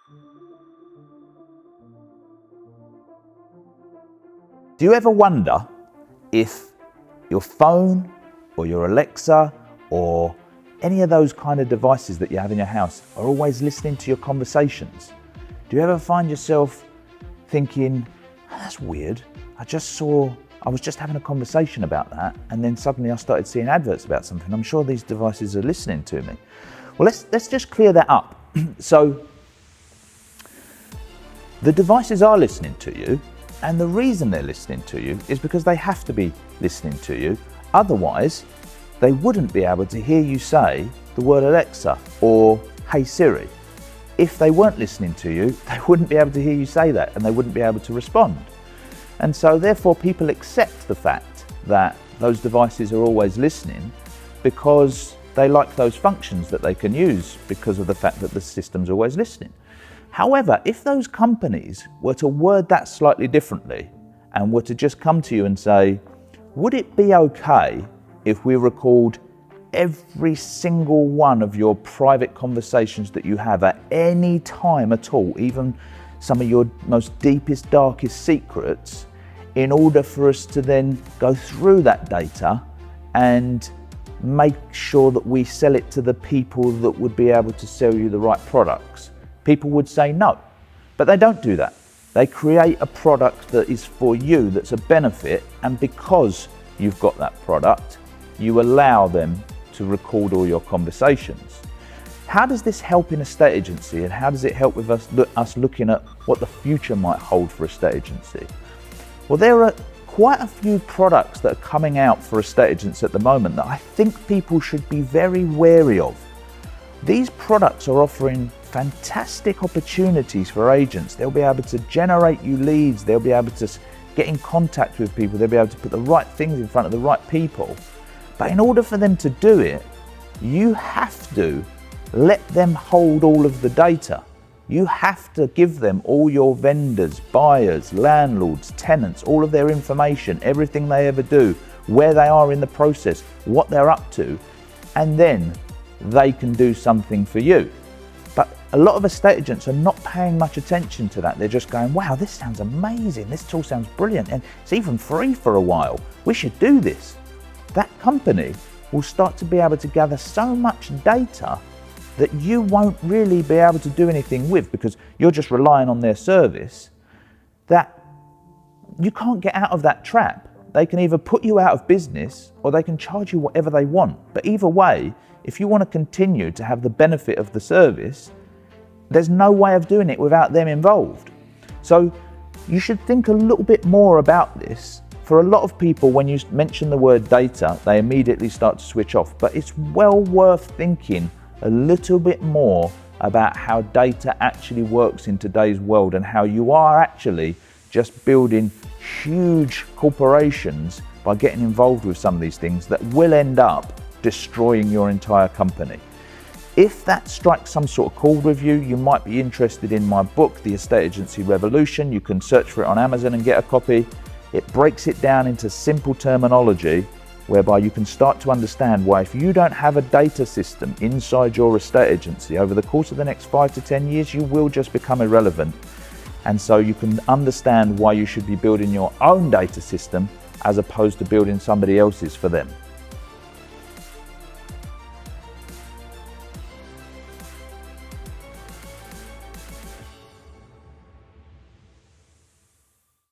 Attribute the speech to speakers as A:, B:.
A: Do you ever wonder if your phone or your Alexa or any of those kind of devices that you have in your house are always listening to your conversations? Do you ever find yourself thinking, oh, that's weird, I was just having a conversation about that, and then suddenly I started seeing adverts about something. I'm sure these devices are listening to me. Well, let's just clear that up. So the devices are listening to you, and the reason they're listening to you is because they have to be listening to you. Otherwise, they wouldn't be able to hear you say the word Alexa or Hey Siri. If they weren't listening to you, they wouldn't be able to hear you say that, and they wouldn't be able to respond. And so therefore people accept the fact that those devices are always listening because they like those functions that they can use because of the fact that the system's always listening. However, if those companies were to word that slightly differently and were to just come to you and say, would it be okay if we record every single one of your private conversations that you have at any time at all, even some of your most deepest, darkest secrets, in order for us to then go through that data and make sure that we sell it to the people that would be able to sell you the right products? People would say no, but they don't do that. They create a product that is for you, that's a benefit, and because you've got that product, you allow them to record all your conversations. How does this help in a estate agency, and how does it help with us looking at what the future might hold for a estate agency? Well, there are quite a few products that are coming out for estate agents at the moment that I think people should be very wary of. These products are offering fantastic opportunities for agents. They'll be able to generate you leads, they'll be able to get in contact with people, they'll be able to put the right things in front of the right people. But in order for them to do it, you have to let them hold all of the data. You have to give them all your vendors, buyers, landlords, tenants, all of their information, everything they ever do, where they are in the process, what they're up to, and then they can do something for you. But a lot of estate agents are not paying much attention to that. They're just going, wow, this sounds amazing. This tool sounds brilliant. And it's even free for a while. We should do this. That company will start to be able to gather so much data that you won't really be able to do anything with because you're just relying on their service, that you can't get out of that trap. They can either put you out of business or they can charge you whatever they want. But either way, if you want to continue to have the benefit of the service, there's no way of doing it without them involved. So you should think a little bit more about this. For a lot of people, when you mention the word data, they immediately start to switch off. But it's well worth thinking a little bit more about how data actually works in today's world and how you are actually just building huge corporations by getting involved with some of these things that will end up destroying your entire company. If that strikes some sort of chord with you, you might be interested in my book, The Estate Agency Revolution. You can search for it on Amazon and get a copy. It breaks it down into simple terminology whereby you can start to understand why if you don't have a data system inside your estate agency over the course of the next 5 to 10 years, you will just become irrelevant. And so you can understand why you should be building your own data system as opposed to building somebody else's for them.